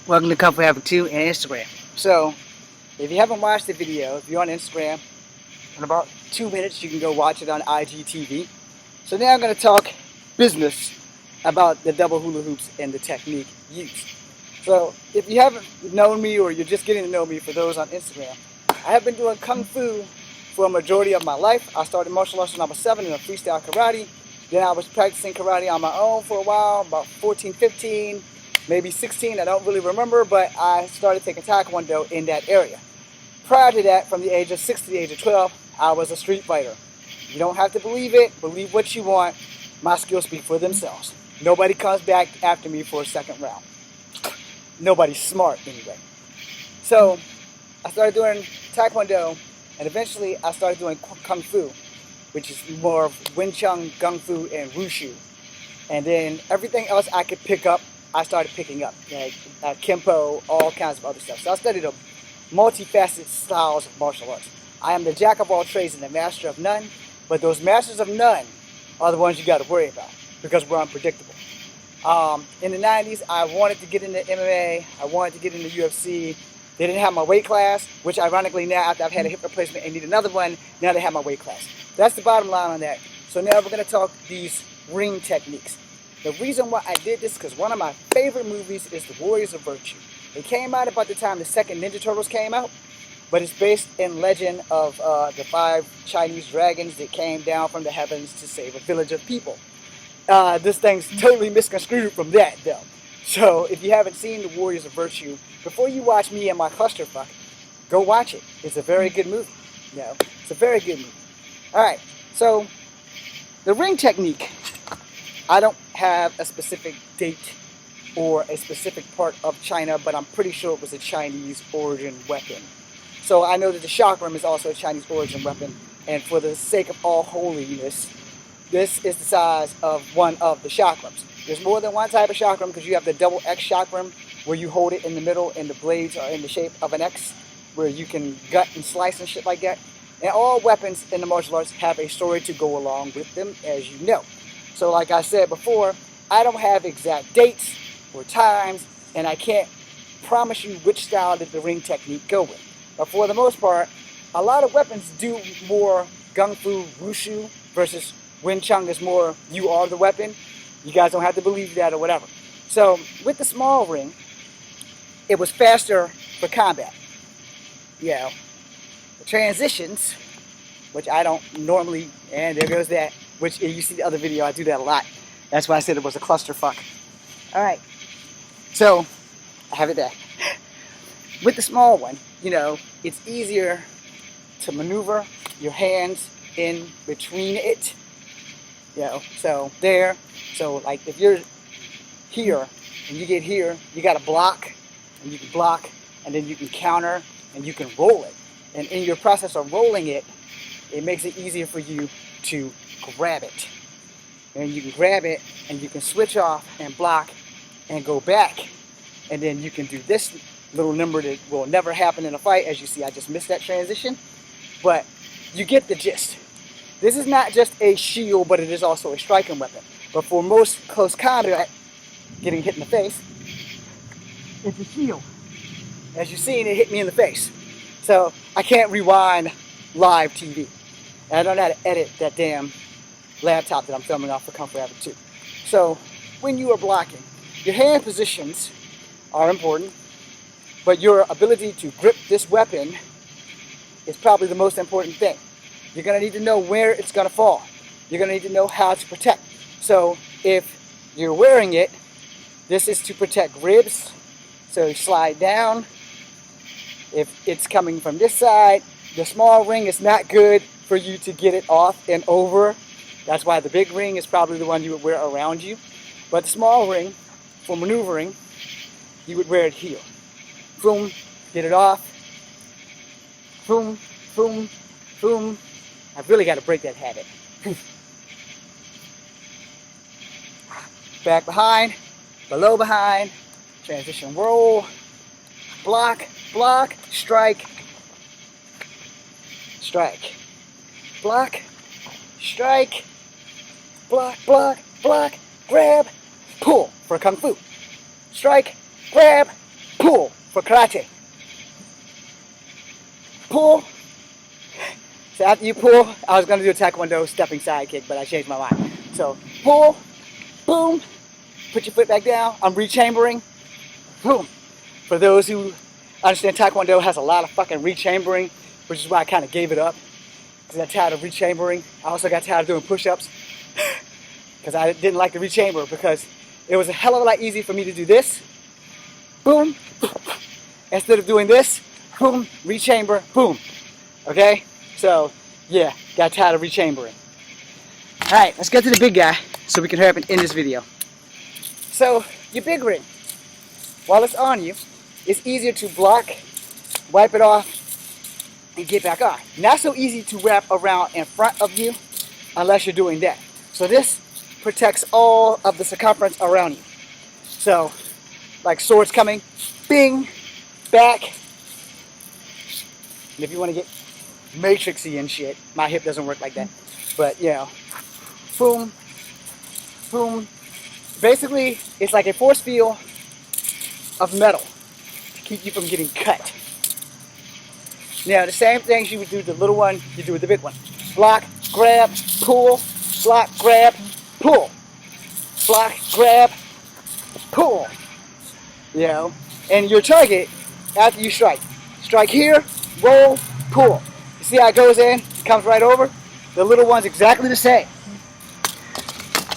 Welcome to Kung Fu Havoc 2 and Instagram. So, if you haven't watched the video, if you're on Instagram, in about 2 minutes you can go watch it on IGTV. So now I'm going to talk business about the double hula hoops and the technique used. So, if you haven't known me or you're just getting to know me, for those on Instagram, I have been doing Kung Fu for a majority of my life. I started martial arts when I was 7 in a freestyle karate. Then I was practicing karate on my own for a while, about 14, 15, maybe 16, I don't really remember, but I started taking Taekwondo in that area. Prior to that, from the age of 6 to the age of 12, I was a street fighter. You don't have to believe it, believe what you want. My skills speak for themselves. Nobody comes back after me for a second round. Nobody's smart anyway. So I started doing Taekwondo, and eventually I started doing Kung Fu, which is more of Wing Chun, Kung Fu, and Wushu. And then everything else I could pick up, I started picking up, like Kempo, all kinds of other stuff. So I studied a multifaceted styles of martial arts. I am the jack of all trades and the master of none, but those masters of none are the ones you got to worry about because we're unpredictable. In the 90s, I wanted to get into MMA, I wanted to get into UFC. They didn't have my weight class, which ironically now, after I've had a hip replacement and need another one, now they have my weight class. That's the bottom line on that. So now we're going to talk these ring techniques. The reason why I did this is because one of my favorite movies is The Warriors of Virtue. It came out about the time the second Ninja Turtles came out, but it's based in legend of the 5 Chinese dragons that came down from the heavens to save a village of people. This thing's totally misconstrued from that, though. So if you haven't seen The Warriors of Virtue, before you watch me and my clusterfuck, go watch it. It's a very good movie. You know, it's a very good movie. All right, so the ring technique. I don't have a specific date or a specific part of China, but I'm pretty sure it was a Chinese origin weapon. So I know that the chakram is also a Chinese origin weapon, and for the sake of all holiness, this is the size of one of the chakrams. There's more than one type of chakram because you have the double X chakram where you hold it in the middle and the blades are in the shape of an X where you can gut and slice and shit like that. And all weapons in the martial arts have a story to go along with them, as you know. So like I said before, I don't have exact dates or times, and I can't promise you which style did the ring technique go with. But for the most part, a lot of weapons do more Kung Fu, Wushu, versus Wing Chun is more you are the weapon. You guys don't have to believe that or whatever. So with the small ring, it was faster for combat. You know, the transitions, which I don't normally, and there goes that, which you see the other video, I do that a lot. That's why I said it was a clusterfuck. All right, so I have it there. With the small one, you know, it's easier to maneuver your hands in between it. You know, so there. So like if you're here and you get here, you got to block, and you can block, and then you can counter, and you can roll it. And in your process of rolling it, it makes it easier for you to grab it. And you can grab it and you can switch off and block and go back. And then you can do this little number that will never happen in a fight. As you see, I just missed that transition. But you get the gist. This is not just a shield, but it is also a striking weapon. But for most close combat, getting hit in the face, it's a shield. As you've seen, it hit me in the face. So I can't rewind live TV. And I don't know how to edit that damn laptop that I'm filming off for Kung Fu Havoc 2. So when you are blocking, your hand positions are important, but your ability to grip this weapon is probably the most important thing. You're going to need to know where it's going to fall. You're going to need to know how to protect. So if you're wearing it, this is to protect ribs. So you slide down. If it's coming from this side, the small ring is not good for you to get it off and over. That's why the big ring is probably the one you would wear around you. But the small ring, for maneuvering, you would wear it here. Boom, get it off. Boom, boom, boom. I've really got to break that habit. Back behind, below behind, transition roll, block, block, strike, strike, block, strike, block, block, grab, pull for Kung Fu. Strike, grab, pull for karate. Pull. So after you pull, I was going to do a taekwondo stepping side kick, but I changed my mind. So pull, boom, put your foot back down. I'm rechambering, boom. For those who understand, taekwondo has a lot of fucking rechambering, which is why I kind of gave it up. Because I got tired of rechambering. I also got tired of doing push-ups. Because I didn't like the rechamber, because it was a hell of a lot easier for me to do this. Boom. Instead of doing this, boom, rechamber, boom. Okay? So, yeah, got tired of rechambering. Alright, let's get to the big guy so we can hurry up and end this video. So, your big ring, while it's on you, it's easier to block, wipe it off, and get back on. Not so easy to wrap around in front of you unless you're doing that. So this protects all of the circumference around you. So, like swords coming, bing, back. And if you want to get matrixy and shit, my hip doesn't work like that. But, you know, boom, boom. Basically, it's like a force field of metal to keep you from getting cut. Now, the same things you would do with the little one, you do with the big one. Block, grab, pull, block, grab, pull. Block, grab, pull. You know, and your target after you strike. Strike here, roll, pull. You see how it goes in, comes right over? The little one's exactly the same.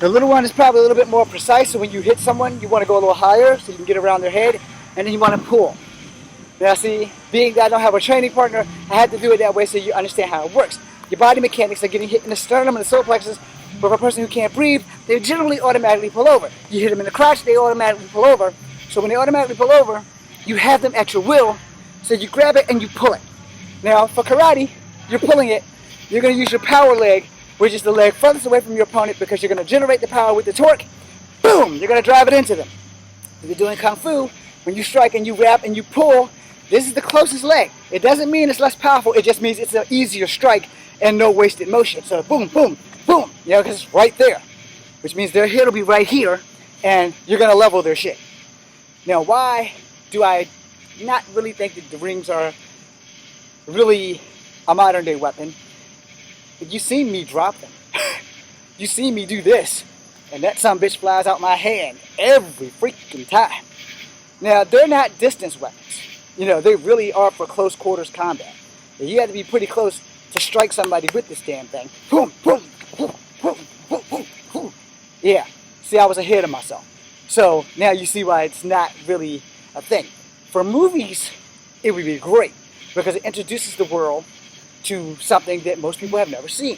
The little one is probably a little bit more precise, so when you hit someone, you want to go a little higher so you can get around their head, and then you want to pull. Now see, being that I don't have a training partner, I had to do it that way so you understand how it works. Your body mechanics are getting hit in the sternum and the solar plexus, but for a person who can't breathe, they generally automatically pull over. You hit them in the crotch, they automatically pull over. So when they automatically pull over, you have them at your will, so you grab it and you pull it. Now for karate, you're pulling it, you're going to use your power leg, which is the leg furthest away from your opponent, because you're going to generate the power with the torque. Boom! You're going to drive it into them. If you're doing kung fu, when you strike and you wrap and you pull, this is the closest leg. It doesn't mean it's less powerful, it just means it's an easier strike and no wasted motion. So boom, boom, boom, you know, because it's right there. Which means their head will be right here, and you're going to level their shit. Now, why do I not really think that the rings are really a modern day weapon? You've seen me drop them. You've seen me do this, and that sumbitch flies out my hand every freaking time. Now, they're not distance weapons. You know, they really are for close quarters combat. You have to be pretty close to strike somebody with this damn thing. Boom, boom, boom, boom, boom, boom, boom. Yeah, see, I was ahead of myself. So now you see why it's not really a thing. For movies, it would be great because it introduces the world to something that most people have never seen.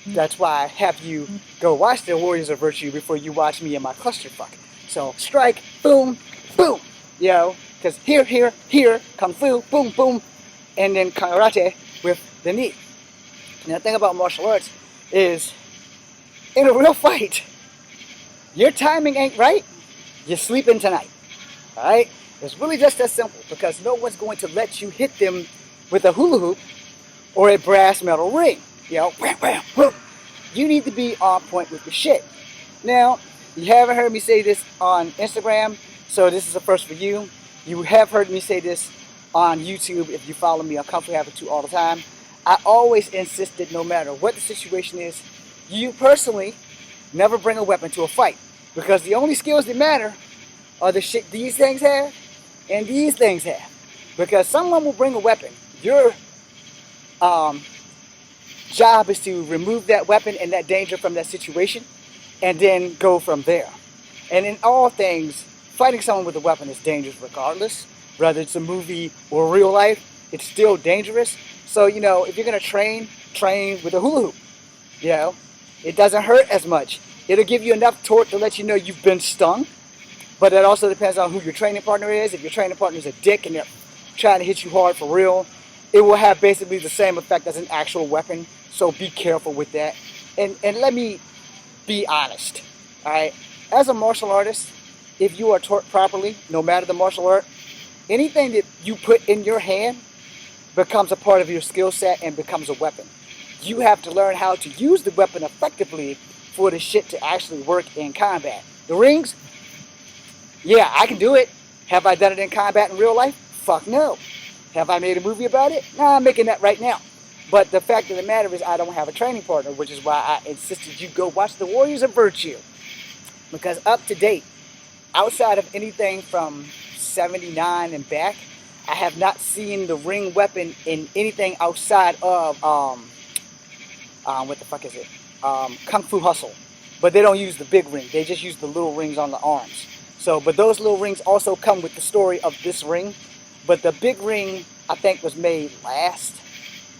That's why I have you go watch The Warriors of Virtue before you watch me and my clusterfuck. So strike, boom, boom, you know, because here, here, here, kung fu, boom, boom, and then karate with the knee. Now the thing about martial arts is, in a real fight, your timing ain't right, you're sleeping tonight. Alright? It's really just that simple, because no one's going to let you hit them with a hula hoop or a brass metal ring. You know, wham, wham, whoop. You need to be on point with your shit. Now, you haven't heard me say this on Instagram, so this is a first for you. You have heard me say this on YouTube if you follow me on Kung Fu Habit 2 all the time. I always insist that no matter what the situation is, you personally never bring a weapon to a fight. Because the only skills that matter are the shit these things have and these things have. Because someone will bring a weapon. Your job is to remove that weapon and that danger from that situation and then go from there. And in all things, fighting someone with a weapon is dangerous regardless. Whether it's a movie or real life, it's still dangerous. So, you know, if you're going to train with a hula hoop. You know, it doesn't hurt as much. It'll give you enough torque to let you know you've been stung. But that also depends on who your training partner is. If your training partner is a dick and they're trying to hit you hard for real, it will have basically the same effect as an actual weapon. So be careful with that. And let me be honest. Alright? As a martial artist, if you are taught properly, no matter the martial art, anything that you put in your hand becomes a part of your skill set and becomes a weapon. You have to learn how to use the weapon effectively for the shit to actually work in combat. The rings, yeah, I can do it. Have I done it in combat in real life? Fuck no. Have I made a movie about it? Nah, I'm making that right now. But the fact of the matter is I don't have a training partner, which is why I insisted you go watch The Warriors of Virtue. Because up to date, outside of anything from 79 and back, I have not seen the ring weapon in anything outside of, what the fuck is it? Kung Fu Hustle. But they don't use the big ring. They just use the little rings on the arms. So, but those little rings also come with the story of this ring. But the big ring, I think, was made last.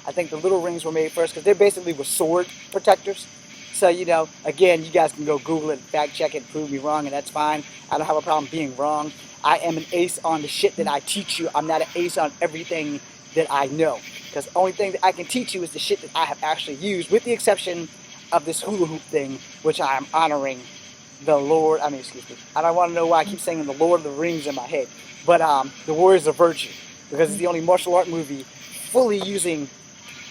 I think the little rings were made first because they basically were sword protectors. So, you know, again, you guys can go Google it, fact check it, prove me wrong, and that's fine. I don't have a problem being wrong. I am an ace on the shit that I teach you. I'm not an ace on everything that I know. Because the only thing that I can teach you is the shit that I have actually used, with the exception of this hula hoop thing, which I am honoring the Lord. I mean, excuse me. I don't want to know why I keep saying the Lord of the Rings in my head. But The Warriors of Virtue. Because it's the only martial art movie fully using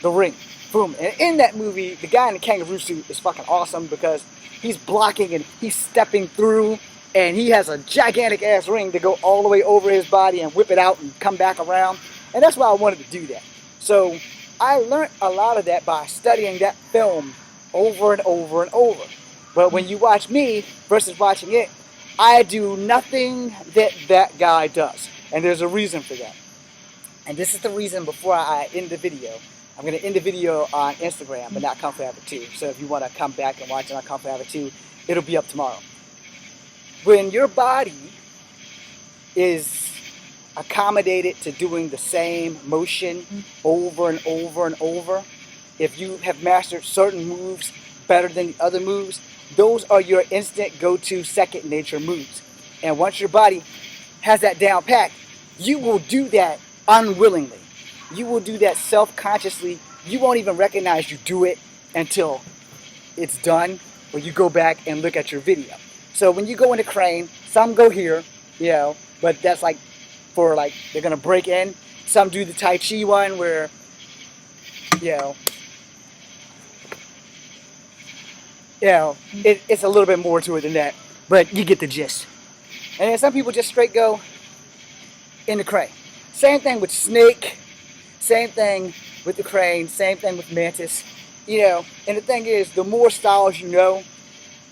the ring. Boom. And in that movie, the guy in the kangaroo suit is fucking awesome because he's blocking and he's stepping through, and he has a gigantic ass ring to go all the way over his body and whip it out and come back around. And that's why I wanted to do that. So I learned a lot of that by studying that film over and over and over. But when you watch me versus watching it, I do nothing that that guy does. And there's a reason for that. And this is the reason before I end the video. I'm going to end the video on Instagram, but not Kung Fu Habit 2. So if you want to come back and watch it on Kung Fu Habit 2, it'll be up tomorrow. When your body is accommodated to doing the same motion over and over and over, if you have mastered certain moves better than the other moves, those are your instant go-to second nature moves. And once your body has that down pat, you will do that unwillingly. You will do that self-consciously. You won't even recognize you do it until it's done, or you go back and look at your video. So when you go into crane, some go here, you know, but that's like for like, they're gonna break in. Some do the Tai Chi one where, you know, it's a little bit more to it than that, but you get the gist. And then some people just straight go in the crane. Same thing with snake, same thing with the crane, same thing with mantis, you know. And the thing is, the more styles you know,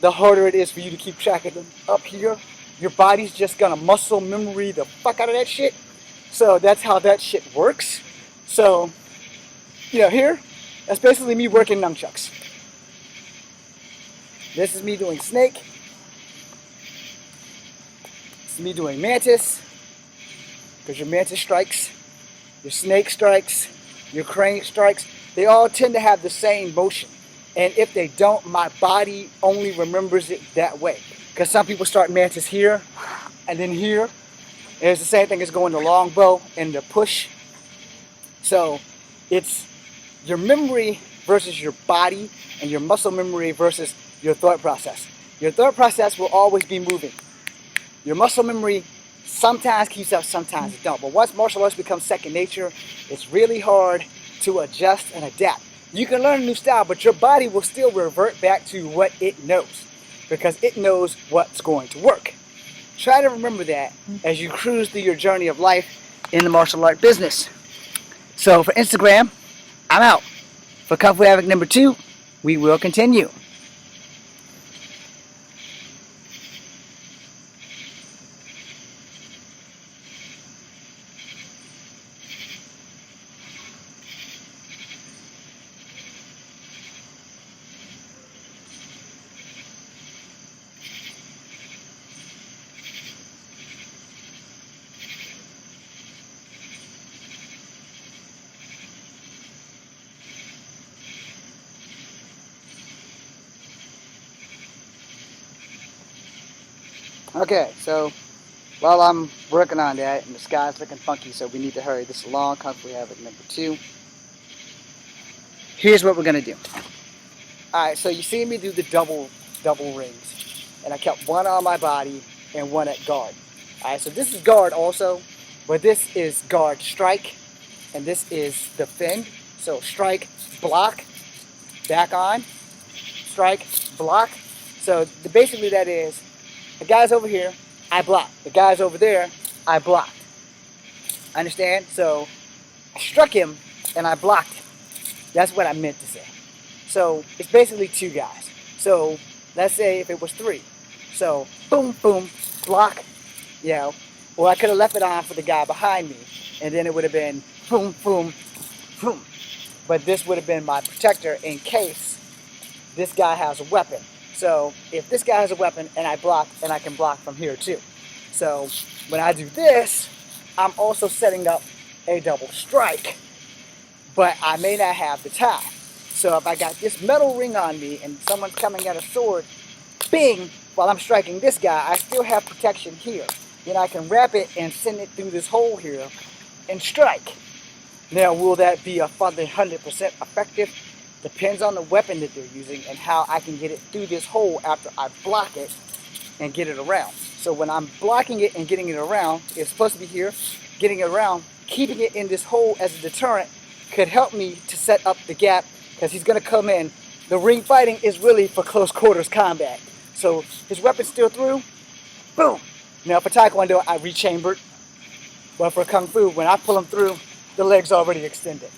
the harder it is for you to keep track of them. Up here, your body's just gonna muscle memory the fuck out of that shit. So that's how that shit works. So, you know, here, that's basically me working nunchucks. This is me doing snake. This is me doing mantis. Because your mantis strikes, your snake strikes, your crane strikes, they all tend to have the same motion. And if they don't, my body only remembers it that way. Because some people start mantis here and then here. And it's the same thing as going to longbow and the push. So it's your memory versus your body, and your muscle memory versus your thought process. Your thought process will always be moving. Your muscle memory sometimes keeps up, sometimes it don't. But once martial arts becomes second nature, it's really hard to adjust and adapt. You can learn a new style, but your body will still revert back to what it knows, because it knows what's going to work. Try to remember that as you cruise through your journey of life in the martial art business. So for Instagram, I'm out. For Kung Fu Havoc number 2, we will continue. Okay, so while I'm working on that, and the sky's looking funky, so we need to hurry this along. Kung Fu Havoc number 2. Here's what we're gonna do. Alright, so you see me do the double rings, and I kept one on my body and one at guard. Alright, so this is guard also, but this is guard strike, and this is defend. So strike, block, back on, strike, block. So basically that is, the guy's over here, I block. The guy's over there, I blocked. Understand? So I struck him and I blocked him. That's what I meant to say. So it's basically two guys. So let's say if it was three. So boom, boom, block, you know. Or I could have left it on for the guy behind me, and then it would have been boom, boom, boom. But this would have been my protector in case this guy has a weapon. So if this guy has a weapon and I block, and I can block from here too. So when I do this, I'm also setting up a double strike, but I may not have the time. So if I got this metal ring on me and someone's coming at a sword, bing, while I'm striking this guy, I still have protection here. Then I can wrap it and send it through this hole here and strike. Now, will that be 100% effective? Depends on the weapon that they're using and how I can get it through this hole after I block it and get it around. So when I'm blocking it and getting it around, it's supposed to be here, getting it around, keeping it in this hole as a deterrent could help me to set up the gap, because he's going to come in. The ring fighting is really for close quarters combat. So his weapon's still through, boom. Now for Taekwondo, I rechambered. But for Kung Fu, when I pull him through, the leg's already extended.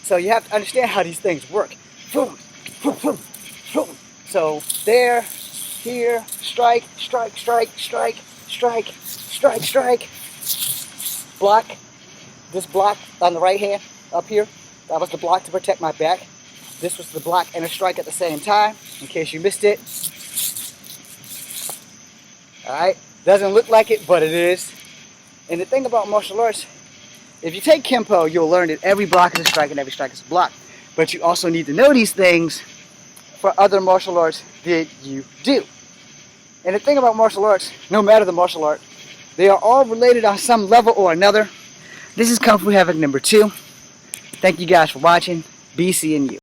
So you have to understand how these things work. Boom, boom, boom, boom. So there, here, strike, strike, strike, strike, strike, strike, strike. Block. This block on the right hand, up here, that was the block to protect my back. This was the block and a strike at the same time, in case you missed it. Alright, doesn't look like it, but it is. And the thing about martial arts, if you take Kempo, you'll learn that every block is a strike and every strike is a block. But you also need to know these things for other martial arts that you do. And the thing about martial arts, no matter the martial art, they are all related on some level or another. This is Kung Fu Havoc number 2. Thank you guys for watching. Be seeing you.